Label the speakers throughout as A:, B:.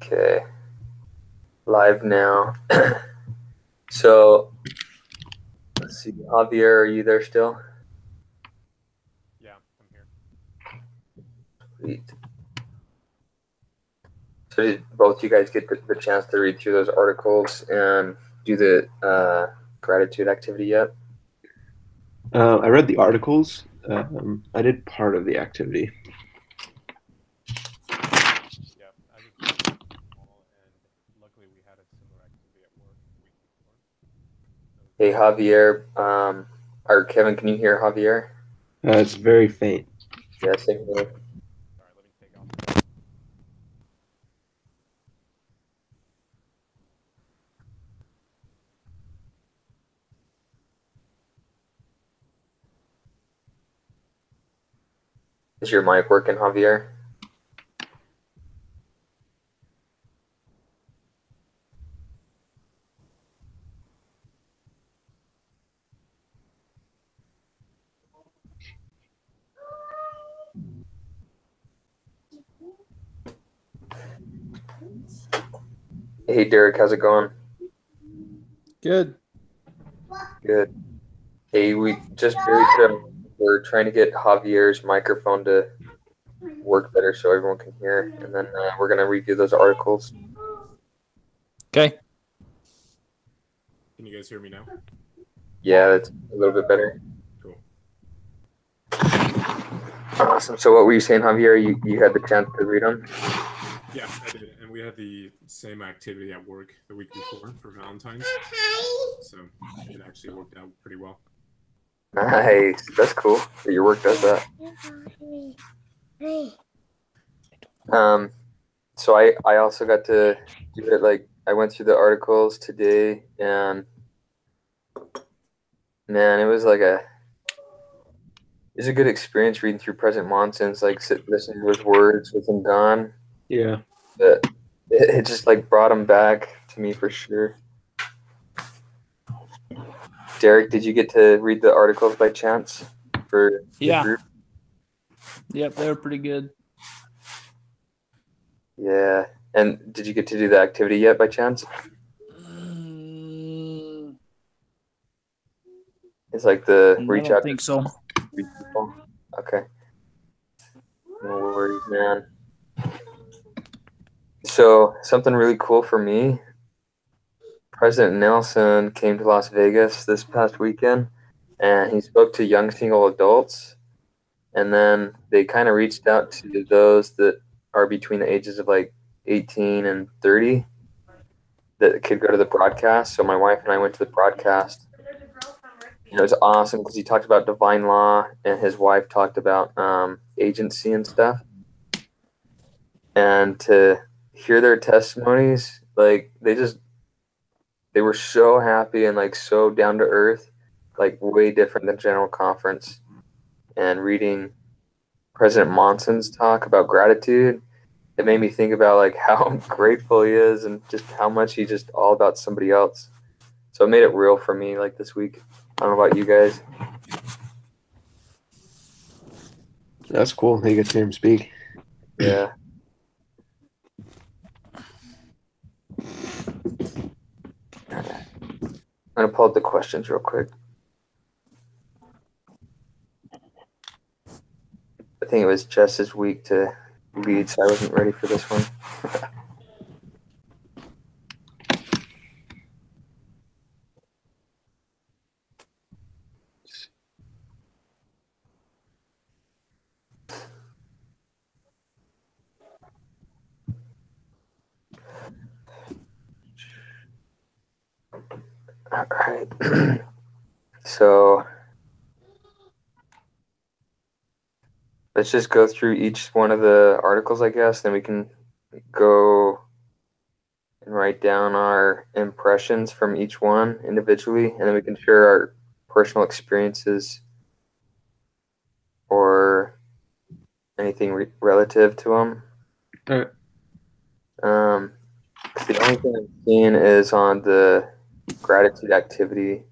A: Okay, live now. So, let's see. Javier, are you there still?
B: Yeah, I'm here.
A: Sweet. So, did both you guys get the chance to read through those articles and do the gratitude activity yet?
C: I read the articles. I did part of the activity.
B: Yeah, I just read them all, and luckily we had a similar activity at work the week before.
A: Hey, Javier. Or Kevin, can you hear Javier?
C: It's very faint.
A: Yeah, same here.
B: Sorry, let me take off.
A: Is your mic working, Javier? Hey, Derek, how's it going?
D: Good.
A: Good. Hey, we just we're trying to get Javier's microphone to work better so everyone can hear, and then we're gonna review those articles.
D: Okay.
B: Can you guys hear me now?
A: Yeah, that's a little bit better.
B: Cool.
A: Awesome. So, what were you saying, Javier? You had the chance to read them?
B: Yeah, I did. And we had the same activity at work the week before for Valentine's. So it actually worked out pretty well.
A: Nice. That's cool that your work does that. So I also got to do it. Like, I went through the articles today, and man, it was a good experience reading through President Monson's, like listening to his words with him gone.
C: Yeah.
A: But it just like brought him back to me for sure. Derek, did you get to read the articles by chance for the group?
D: Yep, they were pretty good.
A: Yeah. And did you get to do the activity yet by chance? It's like the reach out.
D: I don't think so.
A: People. Okay. No worries, man. So something really cool for me. President Nelson came to Las Vegas this past weekend, and he spoke to young single adults, and then they kind of reached out to those that are between the ages of like 18 and 30 that could go to the broadcast. So my wife and I went to the broadcast. And it was awesome because he talked about divine law, and his wife talked about agency and stuff. And to hear their testimonies, like they were so happy and like so down to earth, like way different than General Conference. And reading President Monson's talk about gratitude, it made me think about like how grateful he is and just how much he's just all about somebody else. So it made it real for me like this week. I don't know about you guys.
C: That's cool. You get to hear him speak.
A: Yeah. I'm going to pull up the questions real quick. I think it was Jess's week to lead, so I wasn't ready for this one. All right. So let's just go through each one of the articles, I guess. Then we can go and write down our impressions from each one individually, and then we can share our personal experiences or anything relative to them.
C: All right.
A: The only thing I'm seeing is on the gratitude activity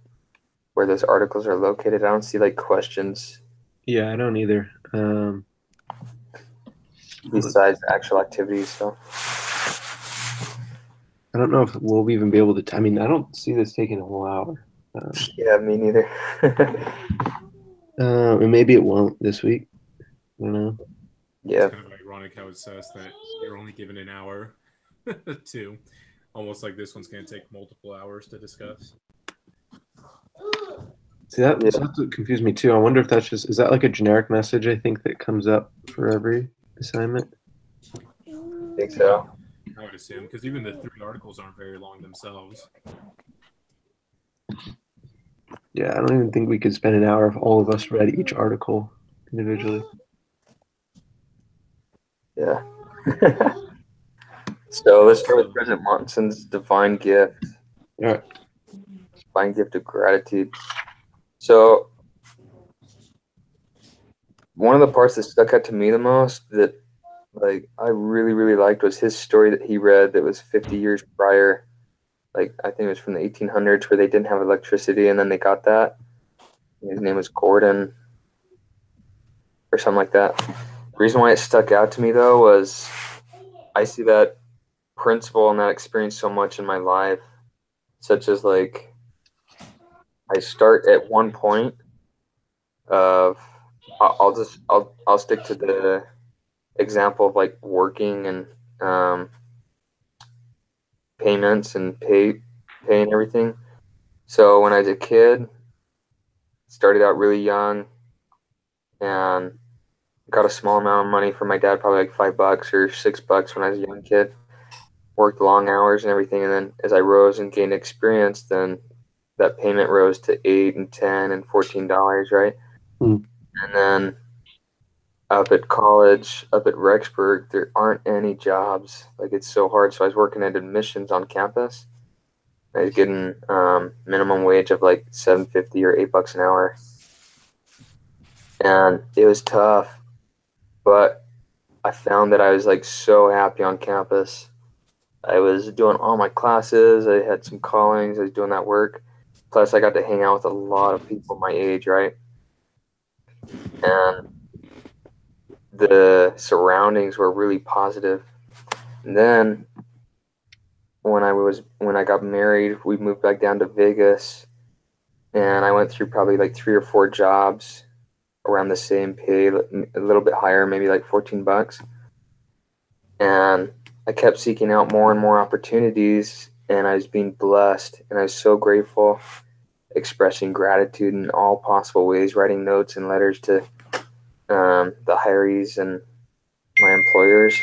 A: where those articles are located. I don't see like questions.
C: Yeah, I don't either.
A: Besides the actual activities, so
C: I don't know if we'll even be able to. I mean, I don't see this taking a whole hour.
A: Yeah, me neither.
C: And maybe it won't this week. I don't know.
A: Yeah.
B: It's kind of ironic how it says that you're only given an hour to, almost like this one's going to take multiple hours to discuss.
C: See, that's what confused me too. I wonder if that's is that like a generic message, I think, that comes up for every assignment?
A: I think so.
B: I would assume, because even the 3 articles aren't very long themselves.
C: Yeah, I don't even think we could spend an hour if all of us read each article individually.
A: Yeah. So let's start with President Monson's divine gift.
C: All right.
A: Divine gift of gratitude. So one of the parts that stuck out to me the most that like I really, really liked was his story that he read that was 50 years prior. Like I think it was from the 1800s where they didn't have electricity and then they got that. His name was Gordon or something like that. The reason why it stuck out to me though was I see that principle and that experience so much in my life, such as like I start at one point of I'll stick to the example of like working and payments and paying everything. So when I was a kid, started out really young and got a small amount of money from my dad, probably like $5 or $6 when I was a young kid. Worked long hours and everything, and then as I rose and gained experience, then that payment rose to $8 and $10 and $14, right?
C: Mm.
A: And then up at college, up at Rexburg, there aren't any jobs. Like it's so hard. So I was working at admissions on campus. I was getting minimum wage of like $7.50 or $8 an hour, and it was tough. But I found that I was like so happy on campus. I was doing all my classes. I had some callings. I was doing that work. Plus, I got to hang out with a lot of people my age, right? And the surroundings were really positive. And then when I got married, we moved back down to Vegas, and I went through probably like 3 or 4 jobs around the same pay, a little bit higher, maybe like $14. And I kept seeking out more and more opportunities, and I was being blessed, and I was so grateful, expressing gratitude in all possible ways, writing notes and letters to the hirees and my employers.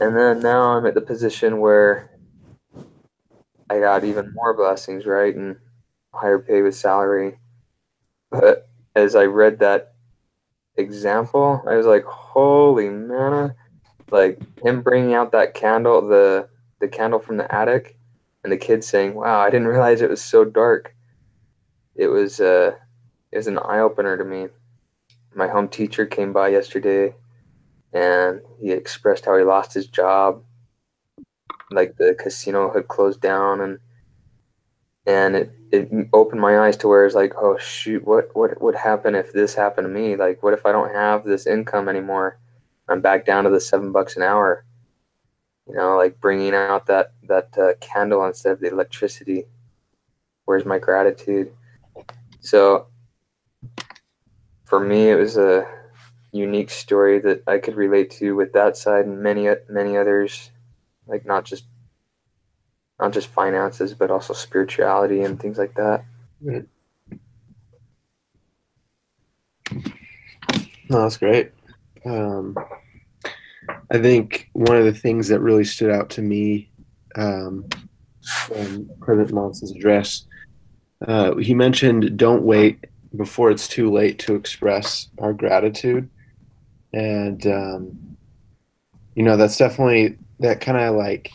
A: And then now I'm at the position where I got even more blessings, right, and higher pay with salary. But as I read that example, I was like, holy manna. Like him bringing out that candle, the candle from the attic, and the kid saying, "Wow, I didn't realize it was so dark." It was an eye opener to me. My home teacher came by yesterday, and he expressed how he lost his job, like the casino had closed down, and it opened my eyes to where it's like, oh shoot, what would happen if this happened to me? Like, what if I don't have this income anymore? I'm back down to the $7 an hour, like bringing out that candle instead of the electricity. Where's my gratitude? So for me, it was a unique story that I could relate to with that side and many others, like not just finances, but also spirituality and things like that.
C: Right. No, that's great. I think one of the things that really stood out to me from President Monson's address, he mentioned don't wait before it's too late to express our gratitude. And, that's definitely that kind of like,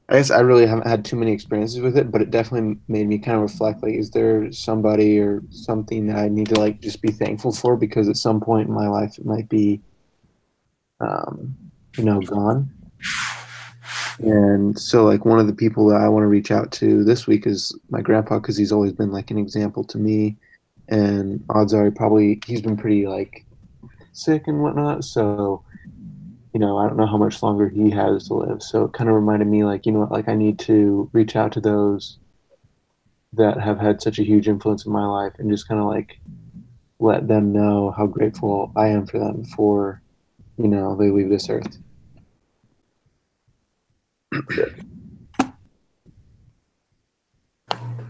C: I guess I really haven't had too many experiences with it, but it definitely made me kind of reflect, like, is there somebody or something that I need to like just be thankful for? Because at some point in my life, it might be, gone. And so like one of the people that I want to reach out to this week is my grandpa, because he's always been like an example to me, and odds are he's been pretty like sick and whatnot. So I don't know how much longer he has to live. So it kind of reminded me, like, like I need to reach out to those that have had such a huge influence in my life and just kind of like let them know how grateful I am for them before, they leave this earth.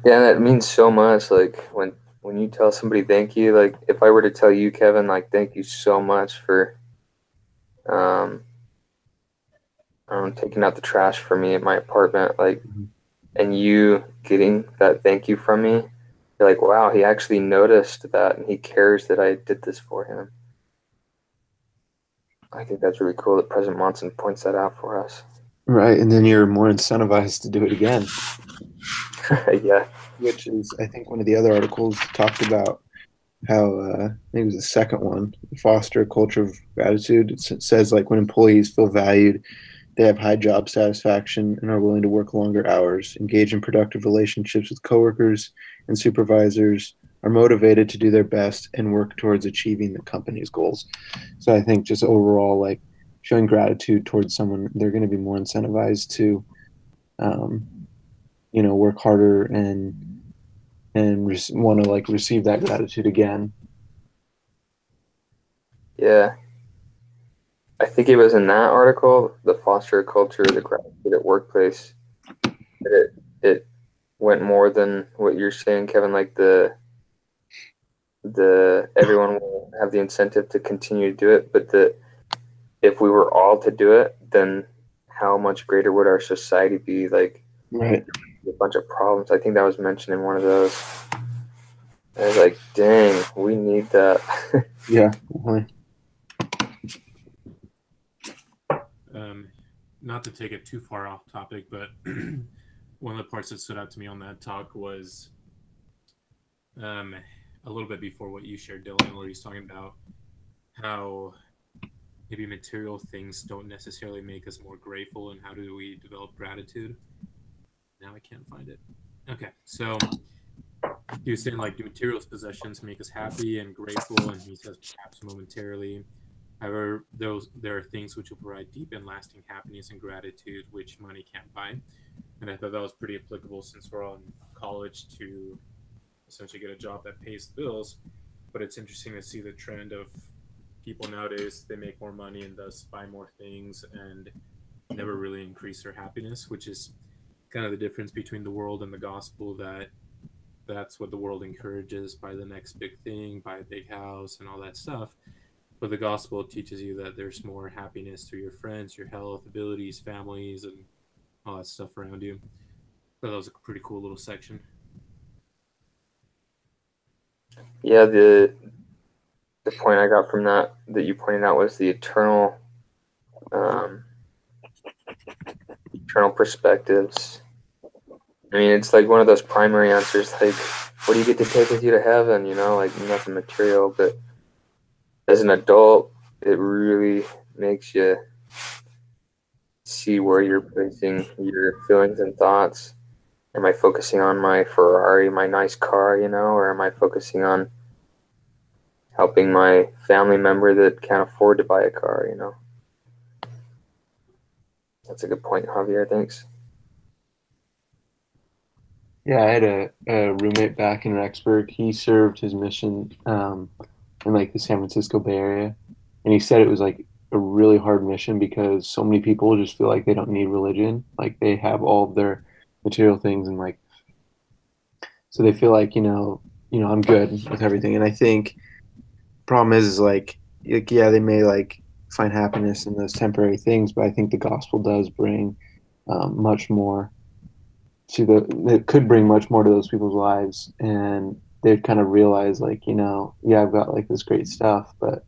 A: Yeah, that means so much. Like when you tell somebody thank you, like if I were to tell you, Kevin, like thank you so much for taking out the trash for me at my apartment, like, and you getting that thank you from me, you're like, wow, he actually noticed that and he cares that I did this for him. I think that's really cool that President Monson points that out for us.
C: Right, and then you're more incentivized to do it again.
A: Yeah.
C: Which is, I think, one of the other articles talked about how, I think it was the second one, foster a culture of gratitude. It says, like, when employees feel valued, they have high job satisfaction and are willing to work longer hours, engage in productive relationships with coworkers and supervisors, are motivated to do their best, and work towards achieving the company's goals. So I think just overall, like, showing gratitude towards someone, they're going to be more incentivized to, work harder and want to like receive that gratitude again.
A: Yeah. I think it was in that article, the foster a culture, the gratitude at workplace, that it went more than what you're saying, Kevin, like the everyone will have the incentive to continue to do it, but that if we were all to do it, then how much greater would our society be? Like,
C: right,
A: a bunch of problems. I think that was mentioned in one of those. I was like, dang, we need that.
C: Yeah, definitely.
B: Not to take it too far off topic, but one of the parts that stood out to me on that talk was a little bit before what you shared, Dylan, where he's talking about how maybe material things don't necessarily make us more grateful, and how do we develop gratitude. Now I can't find it. Okay, so he was saying, like, do materials possessions make us happy and grateful? And he says perhaps momentarily. However, there are things which will provide deep and lasting happiness and gratitude, which money can't buy. And I thought that was pretty applicable since we're all in college to essentially get a job that pays the bills. But it's interesting to see the trend of people nowadays. They make more money and thus buy more things and never really increase their happiness, which is kind of the difference between the world and the gospel, that's what the world encourages: buy the next big thing, buy a big house and all that stuff. But the gospel teaches you that there's more happiness through your friends, your health, abilities, families, and all that stuff around you. So that was a pretty cool little section.
A: Yeah, the point I got from that you pointed out was the eternal perspectives. I mean, it's like one of those primary answers, like, what do you get to take with you to heaven? Like nothing material. But as an adult, it really makes you see where you're placing your feelings and thoughts. Am I focusing on my Ferrari, my nice car, or am I focusing on helping my family member that can't afford to buy a car, That's a good point, Javier. Thanks.
C: Yeah, I had a roommate back in Rexburg. He served his mission in like the San Francisco Bay Area, and he said it was like a really hard mission because so many people just feel like they don't need religion, like they have all of their material things, and like so they feel like I'm good with everything. And I think problem is like yeah, they may like find happiness in those temporary things, but I think the gospel does bring much more it could bring much more to those people's lives, and they'd kind of realize like, yeah, I've got like this great stuff, but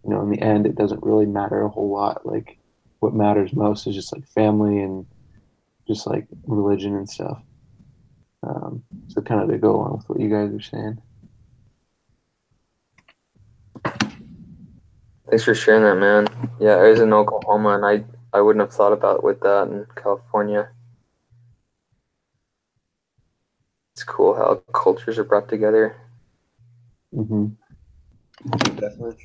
C: in the end it doesn't really matter a whole lot. Like what matters most is just like family and just like religion and stuff. So kind of to go along with what you guys are saying.
A: Thanks for sharing that, man. Yeah, I was in Oklahoma, and I wouldn't have thought about it with that in California. It's cool how cultures are brought together.
C: Mm-hmm. Definitely.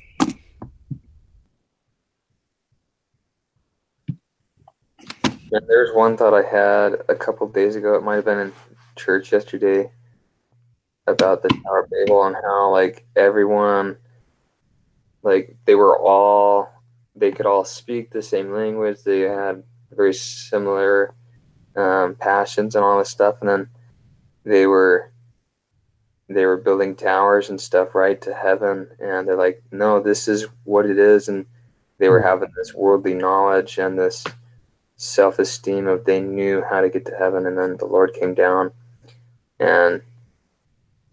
A: And there's one thought I had a couple days ago. It might have been in church yesterday about the Tower of Babel and how like everyone, like they could all speak the same language. They had very similar passions and all this stuff, and then they were building towers and stuff right to heaven, and they're like, no, this is what it is, and they were having this worldly knowledge and this self-esteem of they knew how to get to heaven, and then the Lord came down and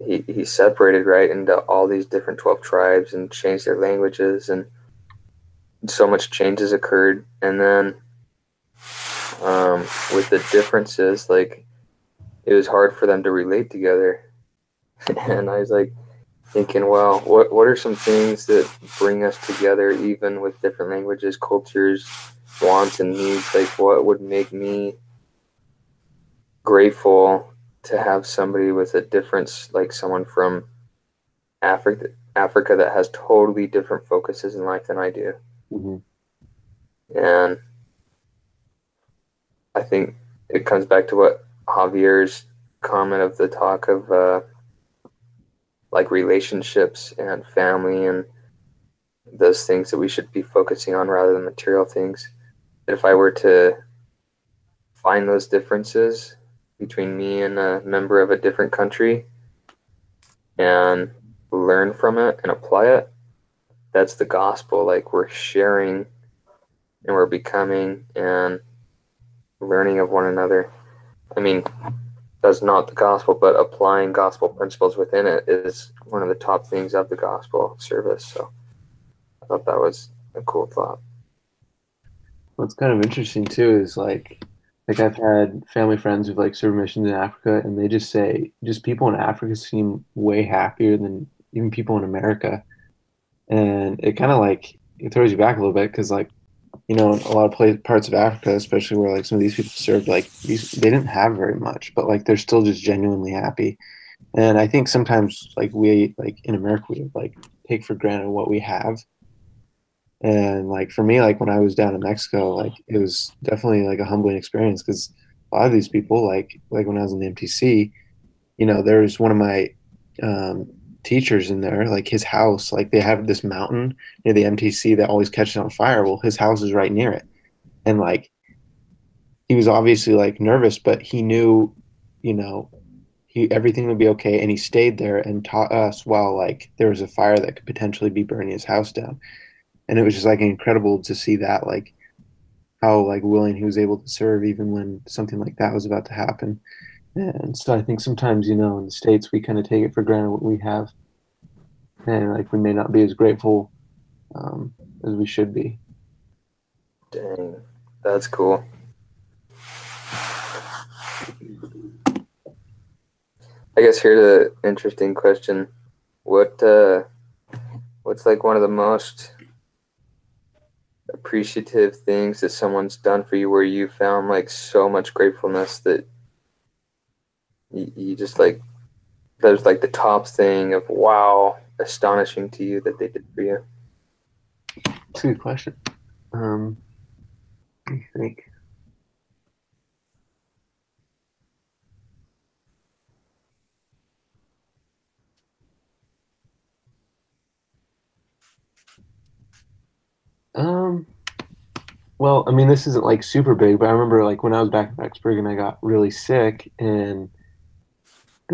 A: he separated right into all these different 12 tribes and changed their languages, and so much changes occurred. And then with the differences, like it was hard for them to relate together. And I was like thinking, well, what are some things that bring us together even with different languages, cultures, wants and needs? Like what would make me grateful to have somebody with a difference, like someone from Africa that has totally different focuses in life than I do.
C: Mm-hmm.
A: And I think it comes back to what Javier's comment of the talk of like relationships and family and those things that we should be focusing on rather than material things. If I were to find those differences between me and a member of a different country and learn from it and apply it, that's the gospel. Like we're sharing and we're becoming and learning of one another. I mean, that's not the gospel, but applying gospel principles within it is one of the top things of the gospel service. So I thought that was a cool thought.
C: What's kind of interesting too is like I've had family friends who've like served missions in Africa, and they just say just people in Africa seem way happier than even people in America, and it kind of like it throws you back a little bit because like a lot of parts of Africa, especially where like some of these people served, like they didn't have very much, but like they're still just genuinely happy. And I think sometimes like we like in America we like take for granted what we have. And like for me, like when I was down in Mexico, like it was definitely like a humbling experience because a lot of these people, like when I was in the MTC, there's one of my um, teachers in there, like his house, like they have this mountain near the MTC that always catches on fire. Well, his house is right near it, and like he was obviously like nervous, but he knew, everything would be okay, and he stayed there and taught us while like there was a fire that could potentially be burning his house down. And it was just like incredible to see that, like how like willing he was able to serve even when something like that was about to happen. And so I think sometimes, in the States, we kind of take it for granted what we have, and like we may not be as grateful as we should be.
A: Dang, that's cool. I guess here's an interesting question. What's like one of the most appreciative things that someone's done for you where you found like so much gratefulness that you just like, there's like the top thing of wow, astonishing to you that they did for you?
C: That's a good question. Let me think. Well, I mean, this isn't like super big, but I remember like when I was back in Rexburg and I got really sick and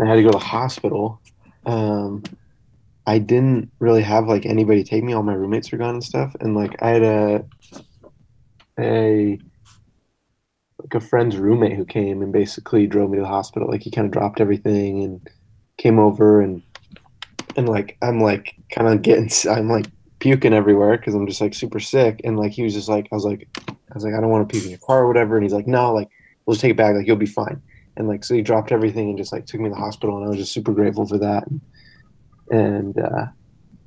C: I had to go to the hospital. I didn't really have like anybody take me. All my roommates were gone and stuff, and like I had a friend's roommate who came and basically drove me to the hospital. Like he kind of dropped everything and came over and like I'm like kind of I'm like puking everywhere because I'm just like super sick. And like he was just like I was like I don't want to puke in your car or whatever. And he's like, no, like we'll just take it back. Like you'll be fine. And like so he dropped everything and just like took me to the hospital, and I was just super grateful for that. And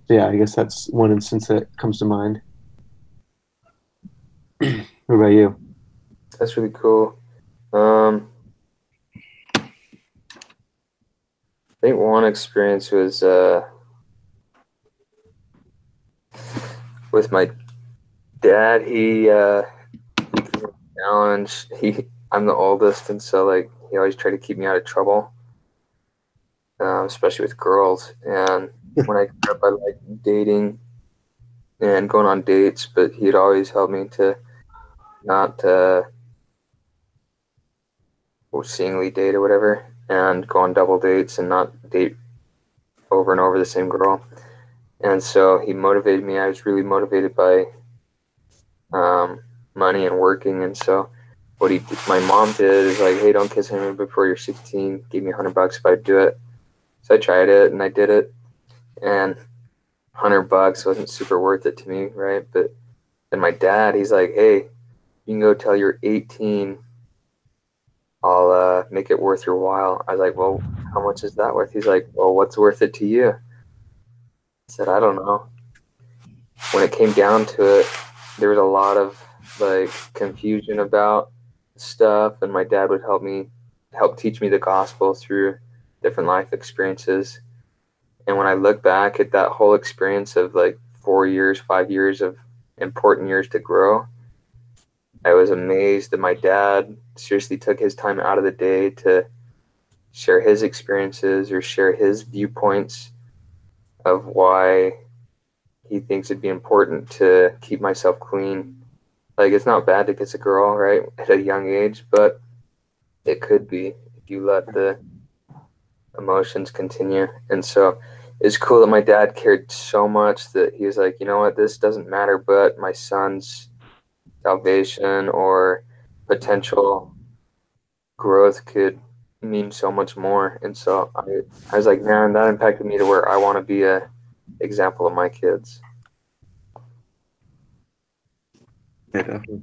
C: yeah, I guess that's one instance that comes to mind. What about you?
A: That's really cool. I think one experience was with my dad. He came to now, and I'm the oldest, and so like he always tried to keep me out of trouble, especially with girls. And when I grew up, I liked dating and going on dates, but he'd always help me to not singly date or whatever, and go on double dates and not date over and over the same girl. And so he motivated me. I was really motivated by money and working. And so my mom did is like, hey, don't kiss him before you're 16. Give me $100 if I do it. So I tried it and I did it. And $100 wasn't super worth it to me, right? But then my dad, he's like, hey, you can go till you're 18. I'll make it worth your while. I was like, well, how much is that worth? He's like, well, what's worth it to you? I said, I don't know. When it came down to it, there was a lot of like confusion about stuff, and my dad would help teach me the gospel through different life experiences. And when I look back at that whole experience of like 4 years, 5 years of important years to grow, I was amazed that my dad seriously took his time out of the day to share his experiences or share his viewpoints of why he thinks it'd be important to keep myself clean. Like, it's not bad to kiss a girl, right, at a young age, but it could be if you let the emotions continue. And so it's cool that my dad cared so much that he was like, you know what, this doesn't matter, but my son's salvation or potential growth could mean so much more. And so I was like, man, that impacted me to where I want to be a example of my kids.
C: Yeah, definitely.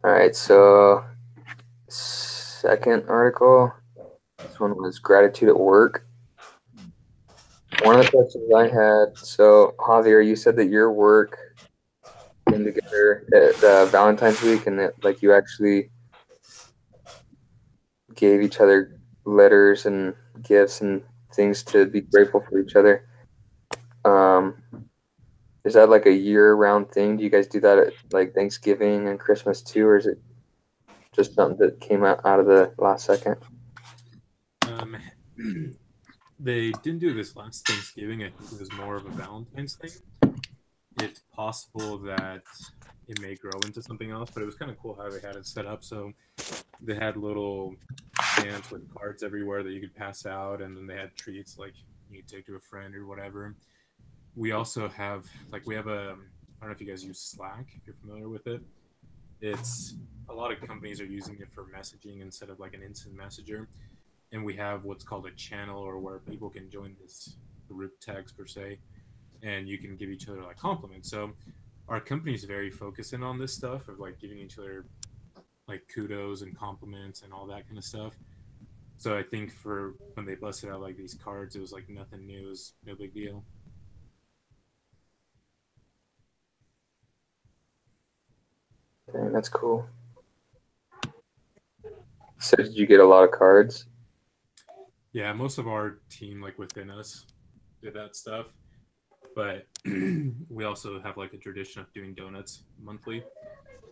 A: All right, so second article, this one was gratitude at work. One of the questions I had, so Javier, you said that your work came together at Valentine's week, and that like you actually gave each other letters and gifts and things to be grateful for each other. Is that like a year-round thing? Do you guys do that at like Thanksgiving and Christmas too, or is it just something that came out of the last second?
B: They didn't do this last Thanksgiving. I think it was more of a Valentine's thing. It's possible that it may grow into something else, but it was kind of cool how they had it set up. So they had little stands with cards everywhere that you could pass out, and then they had treats like you could take to a friend or whatever. We also have I don't know if you guys use Slack, if you're familiar with it. It's a lot of companies are using it for messaging instead of like an instant messenger. And we have what's called a channel, or where people can join this group text per se, and you can give each other like compliments. So our company is very focused in on this stuff of like giving each other like kudos and compliments and all that kind of stuff. So I think for when they busted out like these cards, it was like nothing new, it was no big deal.
A: Dang, that's cool. So did you get a lot of cards?
B: Yeah, most of our team, like within us, did that stuff. But we also have like a tradition of doing donuts monthly.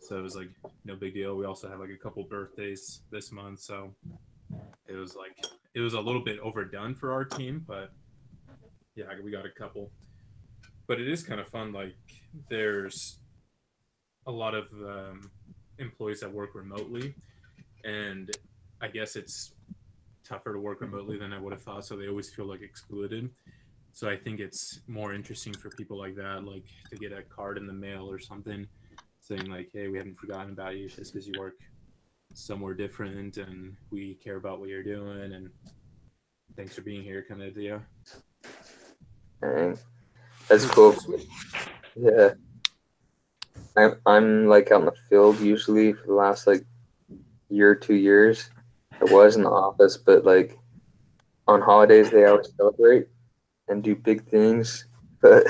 B: So it was like no big deal. We also have like a couple birthdays this month. So it was a little bit overdone for our team, but yeah, we got a couple. But it is kind of fun. Like there's a lot of employees that work remotely, and I guess it's tougher to work remotely than I would have thought, so they always feel like excluded. So I think it's more interesting for people like that, like to get a card in the mail or something saying like, hey, we haven't forgotten about you just because you work somewhere different and we care about what you're doing and thanks for being here kind of deal.
A: Dang. That's cool. Yeah. I'm like out in the field usually for the last like year, 2 years. I was in the office, but like on holidays they always celebrate and do big things. But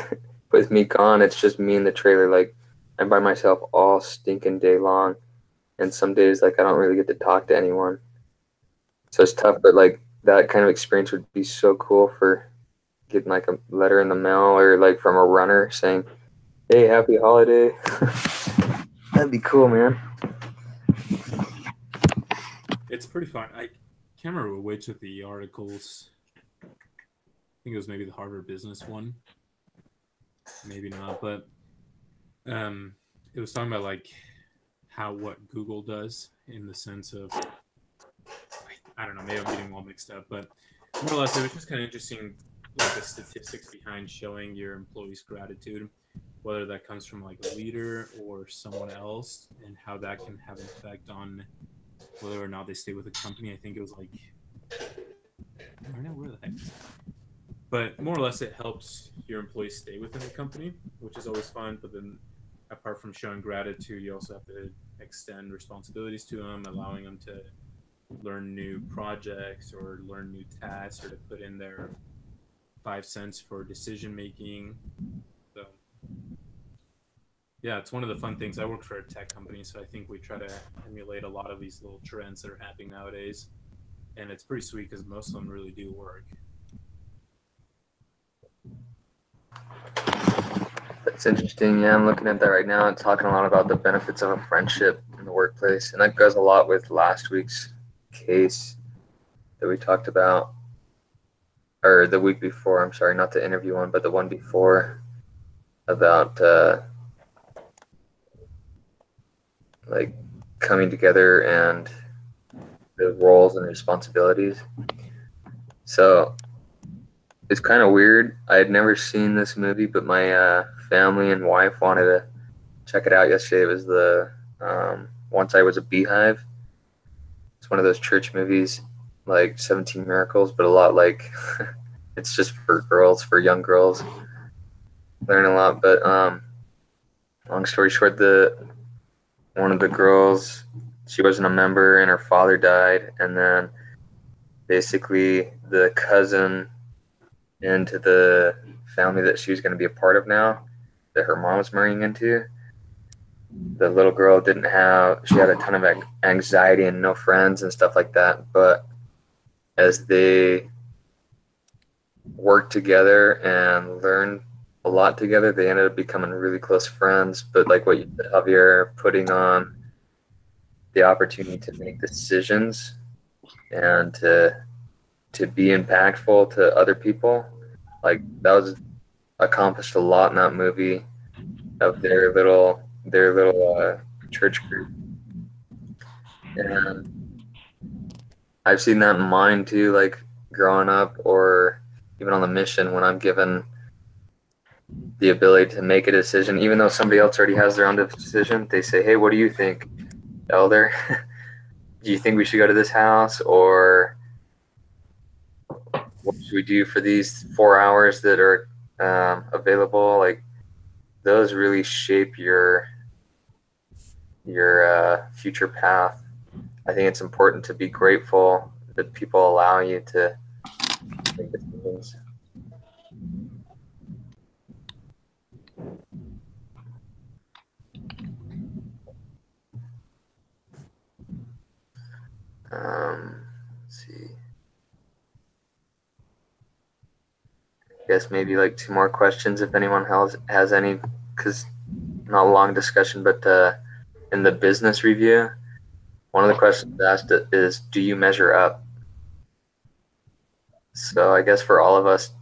A: with me gone, it's just me in the trailer. Like I'm by myself all stinking day long, and some days like I don't really get to talk to anyone. So it's tough. But like that kind of experience would be so cool for getting like a letter in the mail or like from a runner saying, "Hey, happy holiday." That'd be cool, man.
B: It's pretty fun. I can't remember which of the articles. I think it was maybe the Harvard Business one. Maybe not, but it was talking about like what Google does in the sense of, I don't know, maybe I'm getting all mixed up, but more or less it was just kind of interesting, like the statistics behind showing your employees gratitude, whether that comes from like a leader or someone else, and how that can have an effect on whether or not they stay with the company. I think it was like, I don't know where the heck is it? But more or less it helps your employees stay within the company, which is always fun. But then apart from showing gratitude, you also have to extend responsibilities to them, allowing them to learn new projects or learn new tasks, or to put in their 5 cents for decision making. So yeah, it's one of the fun things. I work for a tech company, so I think we try to emulate a lot of these little trends that are happening nowadays, and it's pretty sweet because most of them really do work.
A: That's interesting. Yeah, I'm looking at that right now and talking a lot about the benefits of a friendship in the workplace. And that goes a lot with last week's case that we talked about, or the week before. I'm sorry, not the interview one, but the one before, about like coming together and the roles and responsibilities. So it's kind of weird. I had never seen this movie, but my family and wife wanted to check it out yesterday. It was the Once I Was a Beehive. It's one of those church movies like 17 Miracles, but a lot like it's just for girls, for young girls. Learn a lot. But long story short, one of the girls, she wasn't a member and her father died, and then basically the cousin into the family that she was going to be a part of now, that her mom was marrying into, the little girl she had a ton of anxiety and no friends and stuff like that. But as they worked together and learned a lot together, they ended up becoming really close friends. But like what you said, Javier, putting on the opportunity to make decisions and to be impactful to other people, like that was accomplished a lot in that movie of their little church group. And I've seen that in mine too, like growing up or even on the mission, when I'm given the ability to make a decision, even though somebody else already has their own decision. They say, "Hey, what do you think, Elder? Do you think we should go to this house, or what should we do for these 4 hours that are available?" Like those really shape your future path. I think it's important to be grateful that people allow you to make decisions. Let's see. I guess maybe like 2 more questions if anyone has any, because not a long discussion, but in the business review, one of the questions asked is, do you measure up? So I guess for all of us,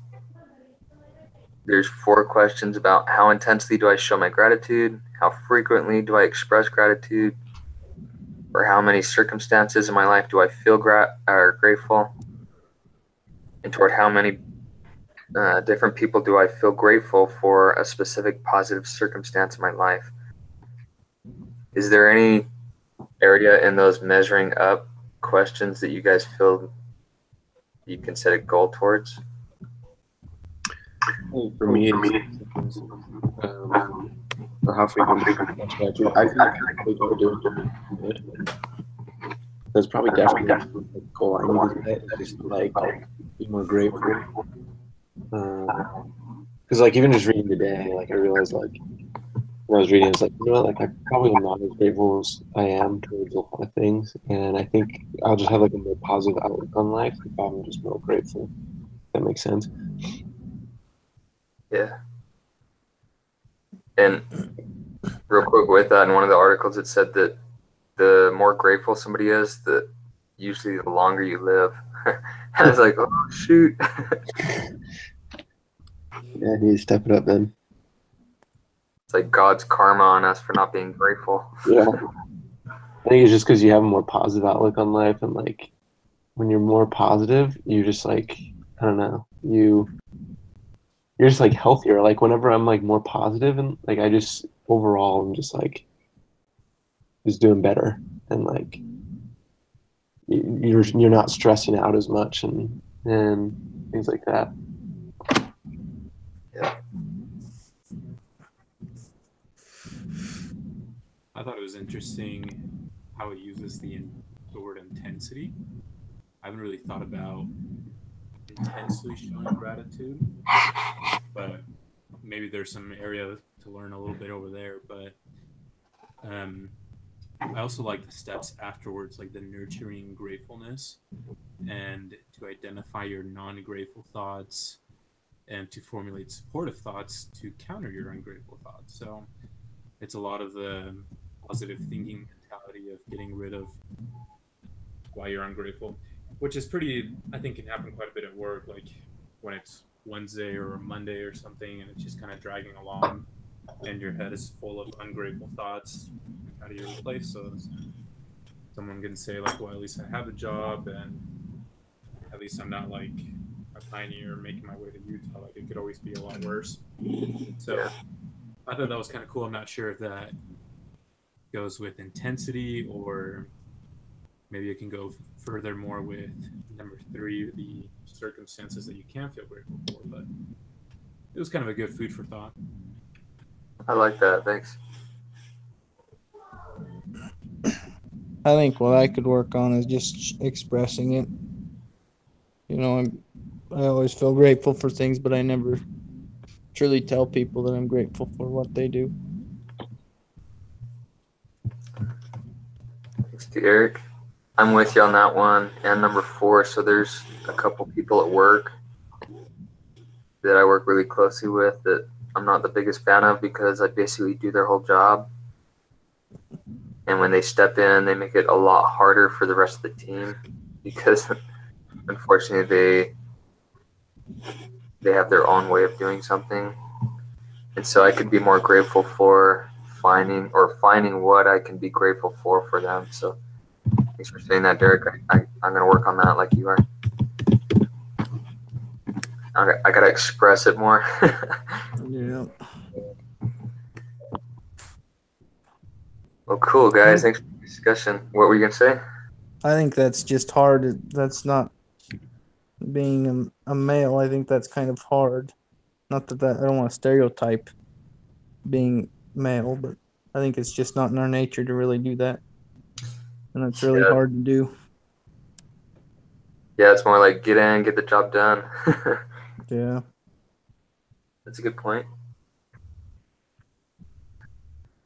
A: there's 4 questions about how intensely do I show my gratitude, how frequently do I express gratitude, or how many circumstances in my life do I feel grateful, and toward how many different people do I feel grateful for a specific positive circumstance in my life. Is there any area in those measuring up questions that you guys feel you can set a goal towards?
C: For me, or how frequently I think we're doing good. That's probably definitely a goal I need to set. I just like be more grateful. Because like even just reading today, like I realized like when I was reading, it's like, you know what, like I probably am not as grateful as I am towards a lot of things, and I think I'll just have like a more positive outlook on life if I'm just more grateful. If that makes sense.
A: Yeah. And real quick with that, in one of the articles, it said that the more grateful somebody is, the usually the longer you live. I was like, oh shoot.
C: Yeah, I need to step it up then.
A: It's like God's karma on us for not being grateful.
C: Yeah. I think it's just because you have a more positive outlook on life, and like when you're more positive, you just like, I don't know, you're just like healthier. Like whenever I'm like more positive, and like I just overall I'm just like just doing better, and like you're not stressing out as much and things like that.
B: I thought it was interesting how it uses the word intensity. I haven't really thought about intensely showing gratitude, but maybe there's some area to learn a little bit over there. But I also like the steps afterwards, like the nurturing gratefulness and to identify your non-grateful thoughts and to formulate supportive thoughts to counter your ungrateful thoughts. So it's a lot of the positive thinking mentality of getting rid of why you're ungrateful, which is pretty, I think, can happen quite a bit at work, like when it's Wednesday or Monday or something and it's just kind of dragging along and your head is full of ungrateful thoughts. How do you replace those? Someone can say like, well, at least I have a job and at least I'm not like a pioneer making my way to Utah. Like it could always be a lot worse. So I thought that was kind of cool. I'm not sure if that goes with intensity or maybe it can go further more with number 3, the circumstances that you can feel grateful for. But it was kind of a good food for thought.
A: I like that. Thanks.
D: I think what I could work on is just expressing it. You know, I always feel grateful for things, but I never truly tell people that I'm grateful for what they do.
A: Thanks to Eric. I'm with you on that one. And number 4, so there's a couple people at work that I work really closely with that I'm not the biggest fan of because I basically do their whole job. And when they step in, they make it a lot harder for the rest of the team because unfortunately they have their own way of doing something. And so I could be more grateful for finding what I can be grateful for them. So thanks for saying that, Derek. I'm going to work on that like you are. I got to express it more.
D: Yeah.
A: Well, cool, guys. Thanks for the discussion. What were you going to say?
D: I think that's just hard. That's not being a male. I think that's kind of hard. Not that I don't want to stereotype being male, but I think it's just not in our nature to really do that. And that's really hard to do.
A: Yeah, it's more like get in, get the job done.
D: Yeah.
A: That's a good point.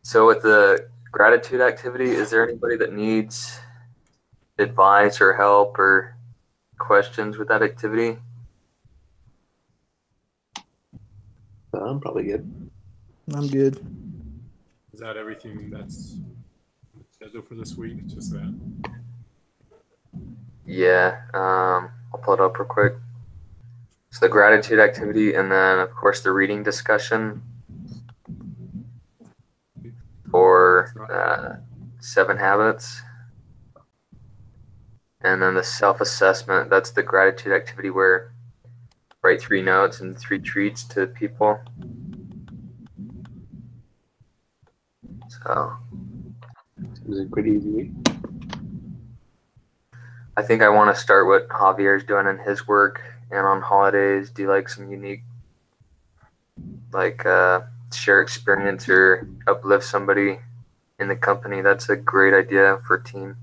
A: So with the gratitude activity, is there anybody that needs advice or help or questions with that activity?
C: I'm probably good.
D: I'm good.
B: Is that everything that's scheduled for this week? Just that?
A: Yeah, I'll pull it up real quick. So the gratitude activity, and then of course the reading discussion for 7 habits, and then the self-assessment. That's the gratitude activity where write 3 notes and 3 treats to people. So
C: it was a pretty easy week.
A: I think I want to start what Javier's doing in his work, and on holidays do like some unique, like share experience or uplift somebody in the company. That's a great idea for a team.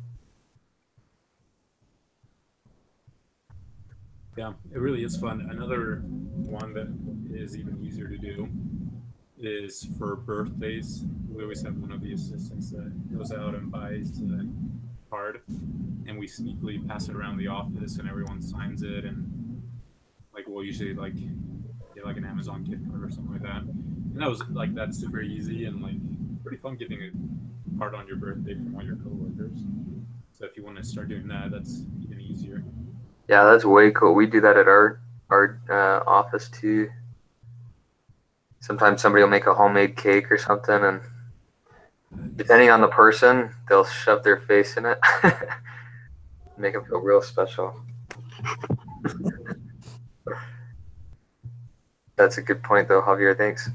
B: Yeah, it really is fun. Another one that is even easier to do is for birthdays. We always have one of the assistants that goes out and buys a card, and we sneakily pass it around the office, and everyone signs it. And like we'll usually like get like an Amazon gift card or something like that. And that was like that's super easy and like pretty fun giving a card on your birthday from all your coworkers. So if you want to start doing that, that's even easier.
A: Yeah, that's way cool. We do that at our office too. Sometimes somebody will make a homemade cake or something, and depending on the person, they'll shove their face in it. Make them feel real special. That's a good point, though, Javier. Thanks.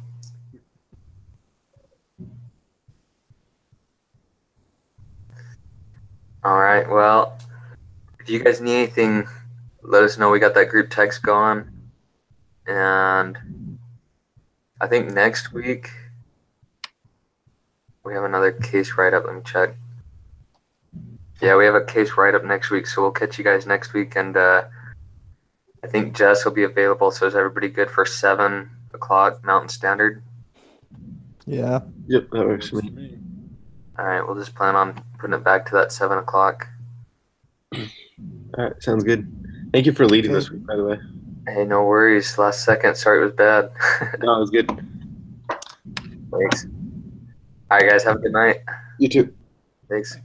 A: All right. Well, if you guys need anything, let us know. We got that group text going. And I think next week we have another case write-up. Let me check. Yeah, we have a case write-up next week, so we'll catch you guys next week. And I think Jess will be available, so is everybody good for 7 o'clock Mountain Standard?
D: Yeah.
C: Yep, that works for me.
A: All right, we'll just plan on putting it back to that 7 o'clock.
C: All right, sounds good. Thank you for leading this week, by the way.
A: Hey, no worries. Last second. Sorry it was bad.
C: No, it was good.
A: Thanks. All right, guys. Have a good night.
C: You too.
A: Thanks.